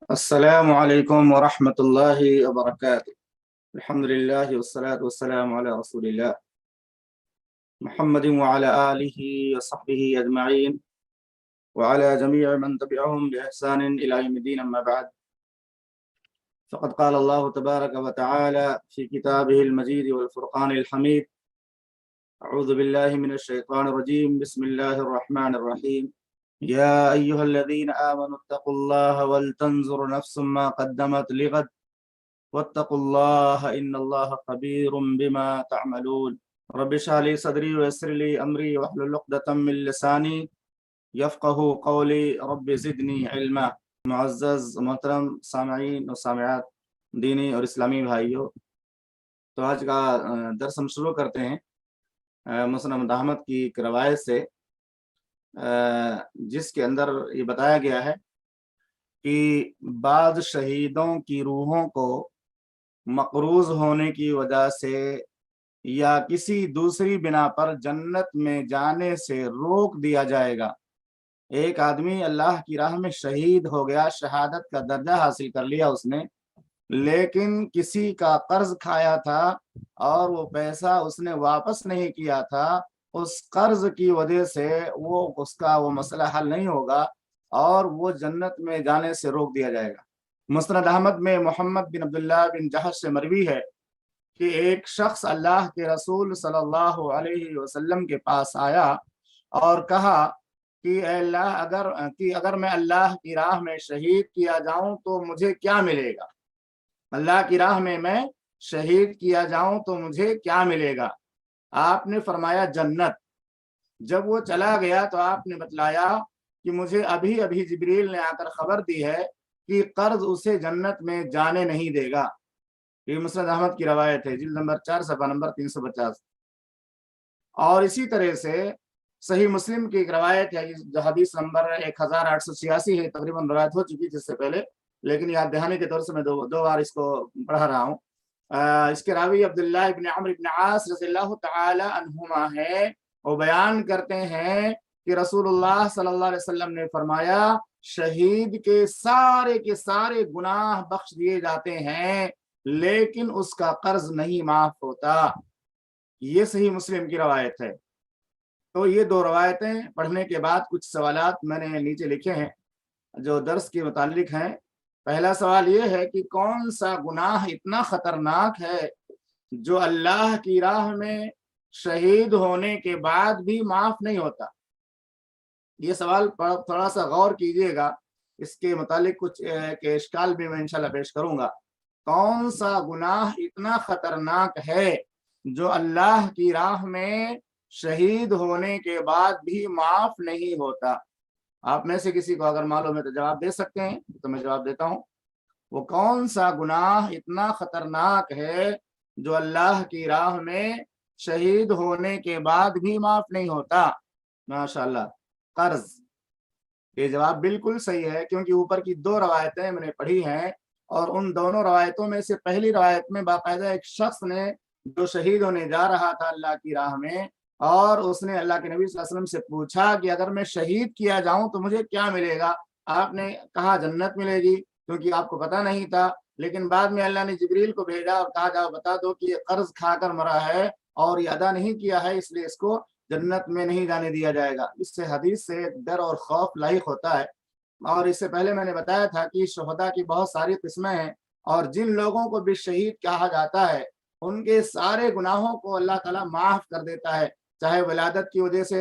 السلام علیکم ورحمۃ اللہ وبرکاتہ۔ الحمد للہ والصلاة والسلام علی رسول اللہ محمد وعلى آلہ وصحبہ اجمعین وعلى جميع من تبعهم بإحسان إلى يوم الدين، أما بعد فقد قال الله تبارك وتعالى في كتابه المجيد والفرقان الحميد: أعوذ بالله من الشيطان الرجيم، بسم الله الرحمن الرحيم، يا أيها الذين آمنوا اتقوا الله ولتنظر نفس ما قدمت لغد واتقوا الله إن الله خبير بما تعملون، رب اشرح لي صدري ويسر لي أمري واحلل عقدة من لساني يفقهوا قولي رب زدني علما۔ معزز محترم سامعین و سامعات، دینی اور اسلامی بھائیوں، تو آج کا درس ہم شروع کرتے ہیں مسند احمد کی ایک روایت سے، جس کے اندر یہ بتایا گیا ہے کہ بعض شہیدوں کی روحوں کو مقروض ہونے کی وجہ سے یا کسی دوسری بنا پر جنت میں جانے سے روک دیا جائے گا۔ ایک آدمی اللہ کی راہ میں شہید ہو گیا، شہادت کا درجہ حاصل کر لیا اس نے، لیکن کسی کا قرض کھایا تھا اور وہ پیسہ اس نے واپس نہیں کیا تھا، اس قرض کی وجہ سے اس کا مسئلہ حل نہیں ہوگا اور وہ جنت میں جانے سے روک دیا جائے گا۔ مسند احمد میں محمد بن عبداللہ بن جحش سے مروی ہے کہ ایک شخص اللہ کے رسول صلی اللہ علیہ وسلم کے پاس آیا اور کہا کہ اے اللہ، اگر میں اللہ کی راہ میں شہید کیا جاؤں تو مجھے کیا ملے گا؟ اللہ کی راہ میں شہید کیا جاؤں تو مجھے کیا ملے گا؟ آپ نے فرمایا جنت۔ جب وہ چلا گیا تو آپ نے بتلایا کہ مجھے ابھی جبریل نے آ کر خبر دی ہے کہ قرض اسے جنت میں جانے نہیں دے گا۔ یہ مسند احمد کی روایت ہے، جلد نمبر 4 صفحہ نمبر 350۔ اور اسی طرح سے صحیح مسلم کی ایک روایت ہے جو حدیث نمبر 1886 ہے، تقریباً روایت ہو چکی جس سے پہلے، لیکن یاد دہانی کے طور سے میں دو بار اس کو پڑھا رہا ہوں۔ اس کے راوی عبداللہ ابن عمرو ابن عاص رضی اللہ تعالی عنہما ہے، وہ بیان کرتے ہیں کہ رسول اللہ صلی اللہ علیہ وسلم نے فرمایا شہید کے سارے گناہ بخش دیے جاتے ہیں لیکن اس کا قرض نہیں معاف ہوتا۔ یہ صحیح مسلم کی روایت ہے۔ تو یہ دو روایتیں پڑھنے کے بعد کچھ سوالات میں نے نیچے لکھے ہیں جو درس کے متعلق ہیں۔ پہلا سوال یہ ہے کہ کون سا گناہ اتنا خطرناک ہے جو اللہ کی راہ میں شہید ہونے کے بعد بھی معاف نہیں ہوتا؟ یہ سوال تھوڑا سا غور کیجئے گا، اس کے متعلق کچھ اشکال بھی میں انشاءاللہ پیش کروں گا۔ کون سا گناہ اتنا خطرناک ہے جو اللہ کی راہ میں شہید ہونے کے بعد بھی معاف نہیں ہوتا؟ آپ میں سے کسی کو اگر معلوم ہے تو جواب دے سکتے ہیں، تو میں جواب دیتا ہوں۔ وہ کون سا گناہ اتنا خطرناک ہے جو اللہ کی راہ میں شہید ہونے کے بعد بھی معاف نہیں ہوتا؟ ماشاءاللہ، قرض۔ یہ جواب بالکل صحیح ہے، کیونکہ اوپر کی دو روایتیں میں نے پڑھی ہیں اور ان دونوں روایتوں میں سے پہلی روایت میں باقاعدہ ایک شخص نے جو شہید ہونے جا رہا تھا اللہ کی راہ میں، اور اس نے اللہ کے نبی صلی اللہ علیہ وسلم سے پوچھا کہ اگر میں شہید کیا جاؤں تو مجھے کیا ملے گا؟ آپ نے کہا جنت ملے گی، کیونکہ آپ کو پتہ نہیں تھا، لیکن بعد میں اللہ نے جبریل کو بھیجا اور کہا جاؤ بتا دو کہ یہ قرض کھا کر مرا ہے اور یہ ادا نہیں کیا ہے، اس لیے اس کو جنت میں نہیں جانے دیا جائے گا۔ اس سے حدیث سے ڈر اور خوف لاحق ہوتا ہے۔ اور اس سے پہلے میں نے بتایا تھا کہ شہداء کی بہت ساری قسمیں ہیں، اور جن لوگوں کو بھی شہید کہا جاتا ہے ان کے سارے گناہوں کو اللہ تعالیٰ معاف کر دیتا ہے، چاہے ولادت کی وجہ سے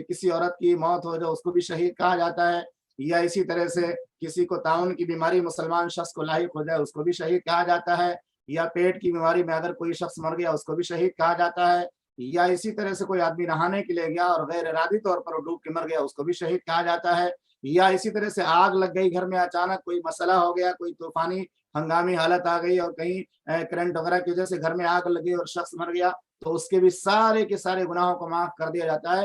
کسی عورت کی موت ہو جو اس کو بھی شہید کہا جاتا ہے، یا اسی طرح سے کسی کو طاعون کی بیماری مسلمان شخص کو لاحق ہو جائے اس کو بھی شہید کہا جاتا ہے، یا پیٹ کی بیماری میں اگر کوئی شخص مر گیا اس کو بھی شہید کہا جاتا ہے، یا اسی طرح سے کوئی آدمی نہانے کے لیے گیا اور غیر ارادی طور پر ڈوب کے مر گیا اس کو بھی شہید کہا جاتا ہے، یا اسی طرح سے آگ لگ گئی گھر میں، اچانک کوئی مسئلہ ہو گیا، کوئی طوفانی ہنگامی حالت آ گئی اور کہیں کرنٹ وغیرہ کی وجہ سے گھر میں آگ لگی اور شخص مر گیا، تو اس کے بھی سارے کے سارے گناہوں کو معاف کر دیا جاتا ہے۔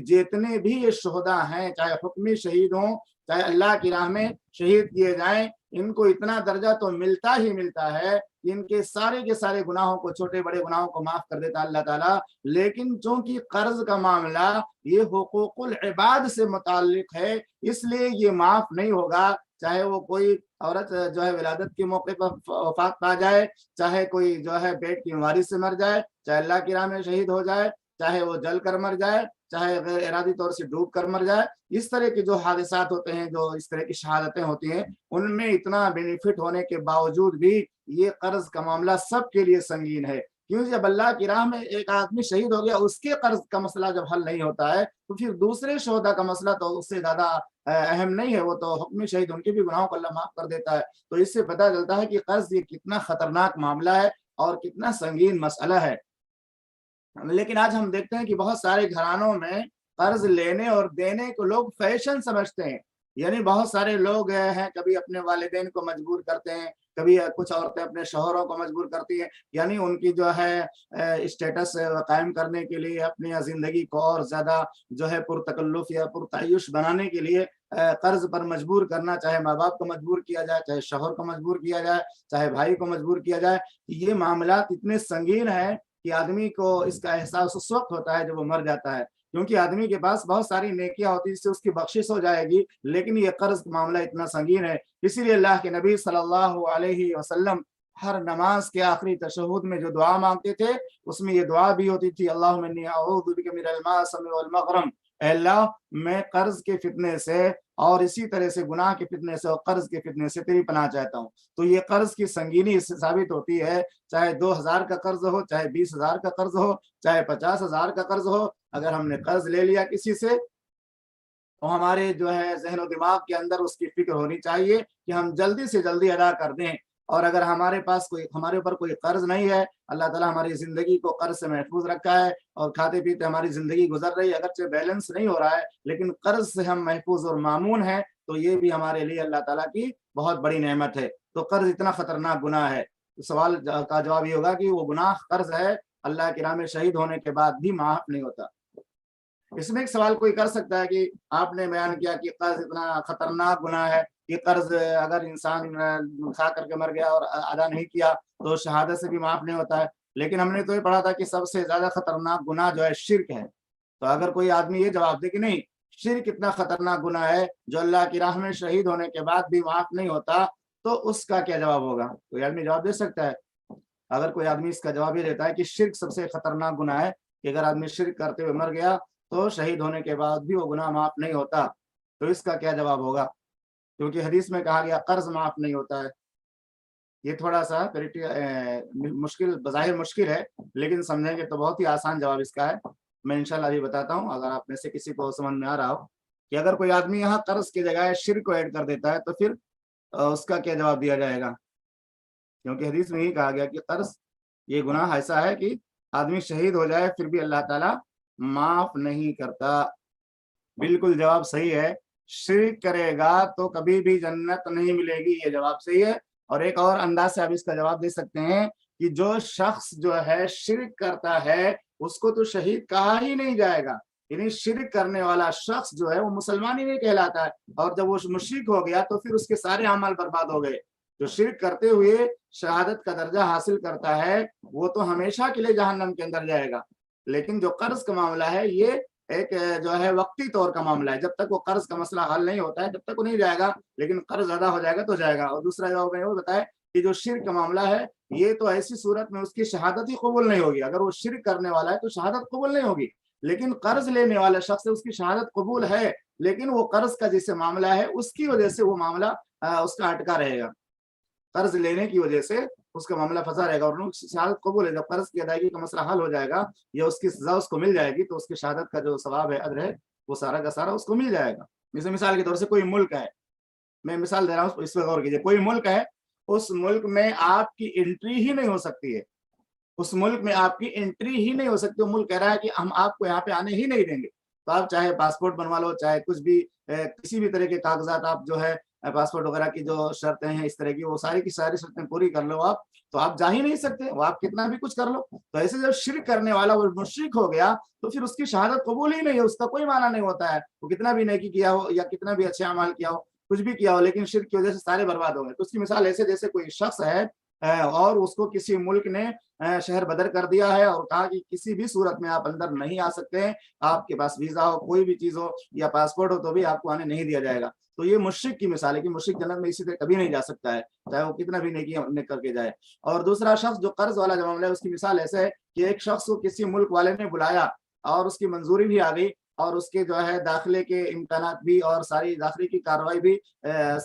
جتنے بھی یہ شہداء ہیں، چاہے حکمی شہید ہوں چاہے اللہ کی راہ میں شہید کیے جائیں، ان کو اتنا درجہ تو ملتا ہی ملتا ہے کہ ان کے سارے گناہوں کو، چھوٹے بڑے گناہوں کو معاف کر دیتا اللہ تعالیٰ۔ لیکن چونکہ قرض کا معاملہ یہ حقوق العباد سے متعلق ہے، اس لیے یہ معاف نہیں ہوگا۔ چاہے وہ کوئی عورت جو ہے ولادت کے موقع پر وفات پا جائے، چاہے کوئی جو ہے پیٹ کی بیماری سے مر جائے، چاہے اللہ کی راہ میں شہید ہو جائے، چاہے وہ جل کر مر جائے، چاہے غیر ارادی طور سے ڈوب کر مر جائے، اس طرح کے جو حادثات ہوتے ہیں، جو اس طرح کی شہادتیں ہوتی ہیں، ان میں اتنا بینیفٹ ہونے کے باوجود بھی یہ قرض کا معاملہ سب کے لیے سنگین ہے، کیونکہ جب اللہ کی راہ میں ایک آدمی شہید ہو گیا، اس کے قرض کا مسئلہ جب حل نہیں ہوتا ہے تو پھر دوسرے شہداء کا مسئلہ تو اس سے زیادہ اہم نہیں ہے، وہ تو حکم شہید، ان کے بھی گناہوں کو اللہ معاف کر دیتا ہے۔ تو اس سے پتہ چلتا ہے کہ قرض یہ کتنا خطرناک معاملہ ہے اور کتنا سنگین مسئلہ ہے۔ لیکن آج ہم دیکھتے ہیں کہ بہت سارے گھرانوں میں قرض لینے اور دینے کو لوگ فیشن سمجھتے ہیں، یعنی بہت سارے لوگ ہیں کبھی اپنے والدین کو مجبور کرتے ہیں، کبھی کچھ عورتیں اپنے شوہروں کو مجبور کرتی ہیں، یعنی ان کی جو ہے اسٹیٹس قائم کرنے کے لیے، اپنی زندگی کو اور زیادہ جو ہے پرتکلف یا پرتعیش بنانے کے لیے قرض پر مجبور کرنا، چاہے ماں باپ کو مجبور کیا جائے، چاہے شوہر کو مجبور کیا جائے، چاہے بھائی کو مجبور کیا جائے۔ یہ معاملات اتنے سنگین ہیں کہ آدمی کو اس کا احساس اس وقت ہوتا ہے جب وہ مر جاتا ہے، کیونکہ آدمی کے پاس بہت ساری نیکیاں ہوتی ہیں جس سے اس کی بخشش ہو جائے گی، لیکن یہ قرض کا معاملہ اتنا سنگین ہے۔ اسی لیے اللہ کے نبی صلی اللہ علیہ وسلم ہر نماز کے آخری تشہد میں جو دعا مانگتے تھے، اس میں یہ دعا بھی ہوتی تھی، اللہم انی اعوذ بک من المأثم والمغرم، اے اللہ میں قرض کے فتنے سے اور اسی طرح سے گناہ کے فتنے سے اور قرض کے فتنے سے تیری پناہ چاہتا ہوں۔ تو یہ قرض کی سنگینی اس سے ثابت ہوتی ہے، چاہے 2000 کا قرض ہو، چاہے 20,000 کا قرض ہو، چاہے 50,000 کا قرض ہو، اگر ہم نے قرض لے لیا کسی سے تو ہمارے جو ہے ذہن و دماغ کے اندر اس کی فکر ہونی چاہیے کہ ہم جلدی سے جلدی ادا کر دیں، اور اگر ہمارے پاس ہمارے اوپر کوئی قرض نہیں ہے، اللہ تعالیٰ ہماری زندگی کو قرض سے محفوظ رکھا ہے اور کھاتے پیتے ہماری زندگی گزر رہی ہے، اگرچہ بیلنس نہیں ہو رہا ہے لیکن قرض سے ہم محفوظ اور مامون ہیں، تو یہ بھی ہمارے لیے اللہ تعالیٰ کی بہت بڑی نعمت ہے۔ تو قرض اتنا خطرناک گناہ ہے، سوال کا جواب یہ ہوگا کہ وہ گناہ قرض ہے، اللہ کی راہ میں شہید ہونے کے بعد بھی معاف نہیں ہوتا۔ اس میں ایک سوال کوئی کر سکتا ہے کہ آپ نے بیان کیا کہ قرض اتنا خطرناک گناہ ہے کہ قرض اگر انسان کھا کر کے مر گیا اور ادا نہیں کیا تو شہادت سے بھی معاف نہیں ہوتا ہے، لیکن ہم نے تو یہ پڑھا تھا کہ سب سے زیادہ خطرناک گناہ جو ہے شرک ہے۔ تو اگر کوئی آدمی یہ جواب دے کہ نہیں، شرک اتنا خطرناک گناہ ہے جو اللہ کی راہ میں شہید ہونے کے بعد بھی معاف نہیں ہوتا، تو اس کا کیا جواب ہوگا؟ کوئی آدمی جواب دے سکتا ہے؟ اگر کوئی آدمی اس کا جواب یہ دیتا ہے کہ شرک سب سے خطرناک گناہ ہے کہ اگر آدمی شرک کرتے ہوئے مر گیا تو شہید ہونے کے بعد بھی وہ گناہ معاف نہیں ہوتا، تو اس کا کیا جواب ہوگا؟ کیونکہ حدیث میں کہا گیا قرض معاف نہیں ہوتا ہے۔ یہ تھوڑا سا مشکل، بظاہر مشکل ہے، لیکن سمجھیں گے تو بہت ہی آسان جواب اس کا ہے۔ میں انشاءاللہ ابھی بتاتا ہوں، اگر آپ میں سے کسی کو سمجھ میں آ رہا ہو کہ اگر کوئی آدمی یہاں قرض کی جگہ شرک کو ایڈ کر دیتا ہے تو پھر اس کا کیا جواب دیا جائے گا؟ کیونکہ حدیث میں ہی کہا گیا کہ قرض یہ گناہ ایسا ہے کہ آدمی شہید ہو جائے پھر بھی اللہ تعالیٰ معاف نہیں کرتا۔ بالکل جواب صحیح ہے، شرک کرے گا تو کبھی بھی جنت نہیں ملے گی، یہ جواب صحیح ہے۔ اور ایک اور انداز سے آپ اس کا جواب دے سکتے ہیں کہ جو شخص جو ہے شرک کرتا ہے اس کو تو شہید کہا ہی نہیں جائے گا، یعنی شرک کرنے والا شخص جو ہے وہ مسلمان ہی نہیں کہلاتا ہے، اور جب وہ مشرک ہو گیا تو پھر اس کے سارے اعمال برباد ہو گئے۔ جو شرک کرتے ہوئے شہادت کا درجہ حاصل کرتا ہے وہ تو ہمیشہ کے لیے جہنم کے اندر جائے گا، لیکن جو قرض کا معاملہ ہے یہ ایک جو ہے وقتی طور کا معاملہ ہے، جب تک وہ قرض کا مسئلہ حل نہیں ہوتا ہے جب تک وہ نہیں جائے گا، لیکن قرض ادا ہو جائے گا تو جائے گا۔ اور دوسرا جواب میں وہ بتائے کہ جو شرک کا معاملہ ہے یہ تو ایسی صورت میں اس کی شہادت ہی قبول نہیں ہوگی، اگر وہ شرک کرنے والا ہے تو شہادت قبول نہیں ہوگی، لیکن قرض لینے والا شخص اس کی شہادت قبول ہے، لیکن وہ قرض کا جسے معاملہ ہے اس کی وجہ سے وہ معاملہ اس کا اٹکا رہے گا، قرض لینے کی وجہ سے اس کا معاملہ پھنسا رہے گا، اور شہادت قبول ہے، جب قرض کی ادائیگی کا مسئلہ حل ہو جائے گا یا اس کی سزا اس کو مل جائے گی تو اس کی شہادت کا جو ثواب ہے، اجر ہے، وہ سارا کا سارا اس کو مل جائے گا۔ جیسے مثال کے طور سے کوئی ملک ہے، میں مثال دے رہا ہوں، اس پہ غور کیجیے، کوئی ملک ہے، اس ملک میں آپ کی انٹری ہی نہیں ہو سکتی ہے، اس ملک میں آپ کی انٹری ہی نہیں ہو سکتی، وہ ملک کہہ رہا ہے کہ ہم آپ کو یہاں پہ آنے ہی نہیں دیں گے، تو آپ چاہے پاسپورٹ بنوا لو، چاہے کچھ بھی کسی بھی طرح کے کاغذات آپ جو ہے پاسپورٹ وغیرہ کی جو شرطیں ہیں اس طرح کی، وہ ساری کی ساری شرطیں پوری کر لو آپ، تو آپ جا ہی نہیں سکتے، وہ آپ کتنا بھی کچھ کر لو۔ تو ایسے جب شرک کرنے والا وہ مشرک ہو گیا تو پھر اس کی شہادت قبول ہی نہیں ہے، اس کا کوئی معنی نہیں ہوتا ہے، وہ کتنا بھی نیکی کیا ہو یا کتنا بھی اچھے اعمال کیا ہو، کچھ بھی کیا ہو، لیکن شرک کی وجہ سے سارے برباد ہو گئے۔ تو اس کی مثال ایسے جیسے کوئی شخص ہے اور اس کو کسی ملک نے شہر بدر کر دیا ہے اور کہا کہ کسی بھی صورت میں آپ اندر نہیں آ سکتے ہیں، آپ کے پاس ویزا ہو، کوئی بھی چیز ہو یا پاسپورٹ ہو تو بھی آپ کو آنے نہیں دیا جائے گا۔ تو یہ مشرک کی مثال ہے کہ مشرک جنت میں اسی طرح کبھی نہیں جا سکتا ہے، چاہے وہ کتنا بھی نیکی کر کے جائے۔ اور دوسرا شخص جو قرض والا جو معاملہ ہے، اس کی مثال ایسے ہے کہ ایک شخص کو کسی ملک والے نے بلایا اور اس کی منظوری بھی آ گئی اور اس کے جو ہے داخلے کے امکانات بھی اور ساری داخلے کی کارروائی بھی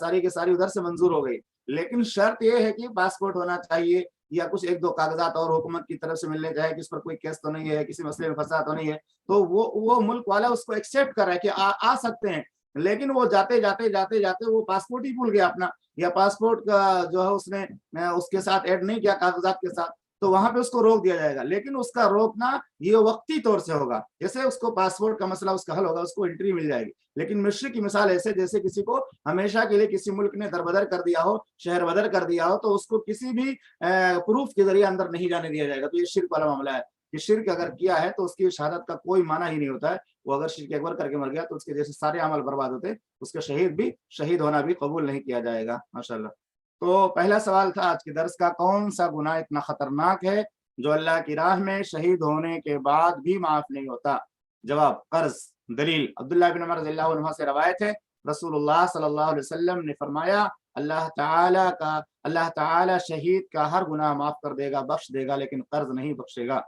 ساری کی ساری ادھر سے منظور ہو گئی، لیکن شرط یہ ہے کہ پاسپورٹ ہونا چاہیے یا کچھ ایک دو کاغذات اور حکومت کی طرف سے ملنے چاہے کہ اس پر کوئی کیس تو نہیں ہے، کسی مسئلے میں پھنسا تو نہیں ہے، تو وہ ملک والا اس کو ایکسیپٹ کر رہا ہے کہ آ سکتے ہیں، لیکن وہ جاتے جاتے وہ پاسپورٹ ہی بھول گیا اپنا، یا پاسپورٹ کا جو ہے اس نے اس کے ساتھ ایڈ نہیں کیا کاغذات کے ساتھ، تو وہاں پہ اس کو روک دیا جائے گا، لیکن اس کا روکنا یہ وقتی طور سے ہوگا، جیسے اس کو پاسپورٹ کا مسئلہ اس کا حل ہوگا، اس کو انٹری مل جائے گی۔ لیکن مشرک کی مثال ایسے جیسے کسی کو ہمیشہ کے لیے کسی ملک نے دربدر کر دیا ہو، شہر بدر کر دیا ہو، تو اس کو کسی بھی پروف کے ذریعے اندر نہیں جانے دیا جائے گا۔ تو یہ شرک والا معاملہ ہے کہ شرک اگر کیا ہے تو اس کی شہادت کا کوئی معنی ہی نہیں ہوتا ہے، وہ اگر شرک اکبر کر کے مر گیا تو اس کے جیسے سارے عمل برباد ہوتے، اس کا شہید ہونا بھی قبول نہیں کیا جائے گا۔ ماشاءاللہ۔ تو پہلا سوال تھا آج کے درس کا، کون سا گناہ اتنا خطرناک ہے جو اللہ کی راہ میں شہید ہونے کے بعد بھی معاف نہیں ہوتا؟ جواب، قرض۔ دلیل، عبداللہ بن عمر رضی اللہ عنہ سے روایت ہے، رسول اللہ صلی اللہ علیہ وسلم نے فرمایا اللہ تعالی شہید کا ہر گناہ معاف کر دے گا، بخش دے گا، لیکن قرض نہیں بخشے گا۔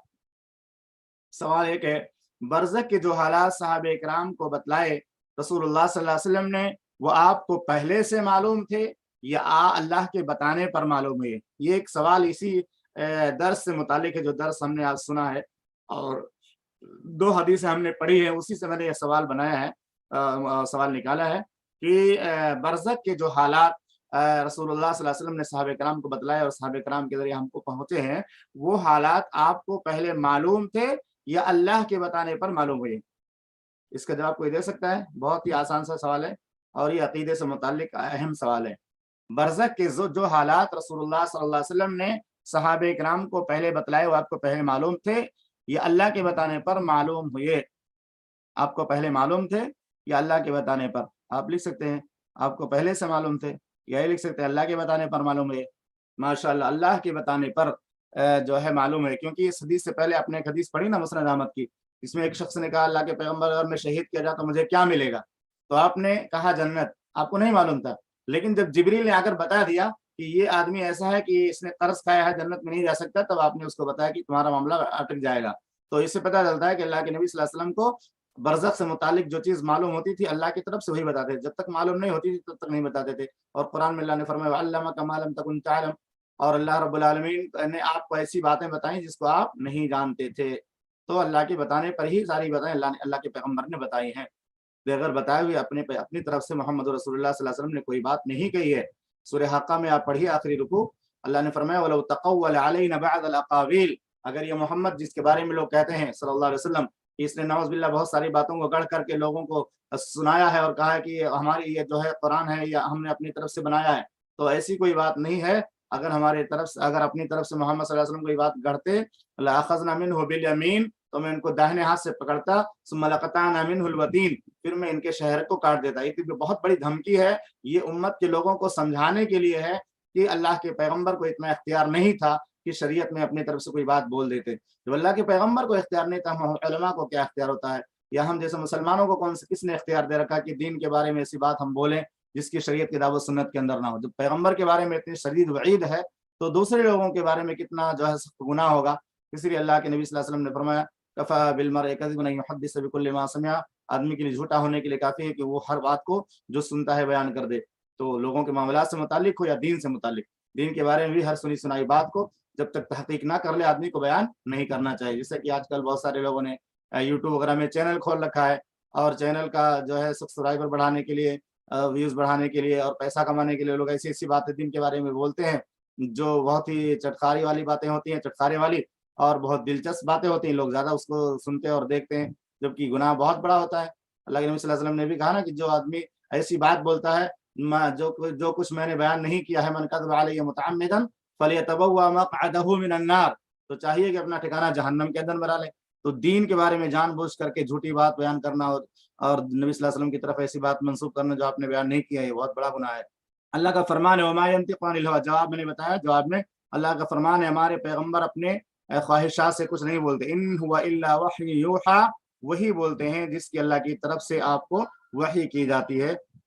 سوال ایک ہے، برزخ کے جو حالات صحابہ کرام کو بتلائے رسول اللہ صلی اللہ علیہ وسلم نے، وہ آپ کو پہلے سے معلوم تھے یا اللہ کے بتانے پر معلوم ہوئے؟ یہ ایک سوال اسی درس سے متعلق ہے جو درس ہم نے آج سنا ہے، اور دو حدیثیں ہم نے پڑھی ہے، اسی سے میں نے یہ سوال بنایا ہے، سوال نکالا ہے کہ برزخ کے جو حالات رسول اللہ صلی اللہ علیہ وسلم نے صحابہ کرام کو بتلائے اور صحابہ کرام کے ذریعے ہم کو پہنچے ہیں، وہ حالات آپ کو پہلے معلوم تھے یا اللہ کے بتانے پر معلوم ہوئے؟ اس کا جواب کوئی دے سکتا ہے؟ بہت ہی آسان سا سوال ہے اور یہ عقیدے سے متعلق اہم سوال ہے۔ برزخ کے جو حالات رسول اللہ صلی اللہ علیہ وسلم نے صحابہ کرام کو پہلے بتلائے، وہ آپ کو پہلے معلوم تھے یا اللہ کے بتانے پر معلوم ہوئے؟ آپ کو پہلے معلوم تھے یا اللہ کے بتانے پر؟ آپ لکھ سکتے ہیں آپ کو پہلے سے معلوم تھے، یا یہ لکھ سکتے ہیں اللہ کے بتانے پر معلوم ہوئے۔ ماشاءاللہ، اللہ کے بتانے پر جو ہے معلوم ہے، کیونکہ اس حدیث سے پہلے آپ نے ایک حدیث پڑھی نا مسند احمد کی، اس میں ایک شخص نے کہا اللہ کے پیغمبر اگر میں شہید کیا جاتا تو مجھے کیا ملے گا؟ تو آپ نے کہا جنت، آپ کو نہیں معلوم تھا، لیکن جب جبریل نے آ کر بتا دیا کہ یہ آدمی ایسا ہے کہ اس نے قرض کھایا ہے، جنت میں نہیں جا سکتا، تب آپ نے اس کو بتایا کہ تمہارا معاملہ اٹک جائے گا۔ تو اس سے پتہ چلتا ہے کہ اللہ کے نبی صلی اللہ علیہ وسلم کو برزخ سے متعلق جو چیز معلوم ہوتی تھی اللہ کی طرف سے وہی بتاتے تھے، جب تک معلوم نہیں ہوتی تھی تب تک نہیں بتاتے تھے۔ اور قرآن میں اللہ نے فرمایا وَعَلَّمَكَ مَا لَمْ تَكُنْ تَعْلَمْ، اور اللہ رب العالمین نے آپ کو ایسی باتیں بتائیں جس کو آپ نہیں جانتے تھے۔ تو اللہ کے بتانے پر ہی ساری باتیں اللہ کے پیغمبر نے بتائی ہیں، بغیر بتائے ہوئے اپنی طرف سے محمد رسول اللہ صلی اللہ علیہ وسلم نے کوئی بات نہیں کہی ہے۔ سورہ حقہ میں آپ پڑھیے آخری رکوع، اللہ نے فرمایا وَلَوْ تَقَوَّلَ عَلَيْنَا بَعْضَ الْأَقَاوِيلِ، اگر یہ محمد جس کے بارے میں لوگ کہتے ہیں صلی اللہ علیہ وسلم اس نے نعوذ باللہ بہت ساری باتوں کو گڑھ کر کے لوگوں کو سنایا ہے اور کہا ہے کہ ہماری یہ جو ہے قرآن ہے یا ہم نے اپنی طرف سے بنایا ہے، تو ایسی کوئی بات نہیں ہے۔ اگر اگر اپنی طرف سے محمد صلی اللہ علیہ وسلم کوئی بات گڑھتے لَأَخَذْنَا مِنْهُ بِالْيَمِينِ، تو میں ان کو داہنے ہاتھ سے پکڑتا، ثُمَّ لَقَطَعْنَا مِنْهُ الْوَتِينَ، پھر میں ان کے شہر کو کاٹ دیتا۔ یہ بہت بڑی دھمکی ہے، یہ امت کے لوگوں کو سمجھانے کے لیے ہے کہ اللہ کے پیغمبر کو اتنا اختیار نہیں تھا کہ شریعت میں اپنی طرف سے کوئی بات بول دیتے۔ جب اللہ کے پیغمبر کو اختیار نہیں تھا، ہم علماء کو کیا اختیار ہوتا ہے؟ یا ہم جیسے مسلمانوں کو کس نے اختیار دے رکھا کہ دین کے بارے میں ایسی بات ہم بولیں جس کی شریعت کی دعوت سنت کے اندر نہ ہو؟ جب پیغمبر کے بارے میں اتنی شدید وعید ہے تو دوسرے لوگوں کے بارے میں کتنا جو ہے سخت گناہ ہوگا۔ اس لیے اللہ کے نبی صلی اللہ علیہ وسلم نے فرمایا کفا بالمرء کذبا ان یحدث بكل ما سمع، آدمی کے لیے جھوٹا ہونے کے لیے کافی ہے کہ وہ ہر بات کو جو سنتا ہے بیان کر دے۔ تو لوگوں کے معاملات سے متعلق ہو یا دین سے متعلق، دین کے بارے میں بھی ہر سنی سنائی بات کو جب تک تحقیق نہ کر لے آدمی کو بیان نہیں کرنا چاہیے۔ جیسے کہ آج کل بہت سارے لوگوں نے یوٹیوب وغیرہ میں چینل کھول رکھا ہے، اور چینل کا جو ہے سبسکرائبر بڑھانے کے لیے، ویوز بڑھانے کے لیے اور پیسہ کمانے کے لیے لوگ ایسی ایسی باتیں دین کے بارے میں بولتے ہیں جو بہت ہی چٹخاری والی باتیں ہوتی ہیں، چٹخارے والی، اور بہت دلچسپ باتیں ہوتی ہیں، لوگ زیادہ اس کو سنتے اور دیکھتے ہیں، جبکہ گناہ بہت بڑا ہوتا ہے۔ اللہ کے نبی صلی اللہ علیہ وسلم نے بھی کہا نا کہ جو آدمی ایسی بات بولتا ہے جو کچھ میں نے بیان نہیں کیا ہے، من کذب علی متعمدا فلیتبوأ مقعدہ من النار، تو چاہیے کہ اپنا ٹھکانہ جہنم کے اندر بنا لے۔ تو دین کے بارے میں جان بوجھ کر کے جھوٹی بات بیان کرنا اور نبی صلی اللہ علیہ وسلم کی طرف ایسی بات منسوب کرنا جو آپ نے بیان نہیں کیا ہے، یہ بہت بڑا گناہ ہے۔ اللہ کا فرمان ہے وما ينطق عن الهوى، جواب میں نے بتایا، جواب میں اللہ کا فرمان ہے ہمارے پیغمبر اپنے خواہشات سے کچھ نہیں بولتے، ان هو الا وحی یوحى، وہی بولتے ہیں جس کی اللہ کی طرف سے آپ کو وحی کی جاتی ہے۔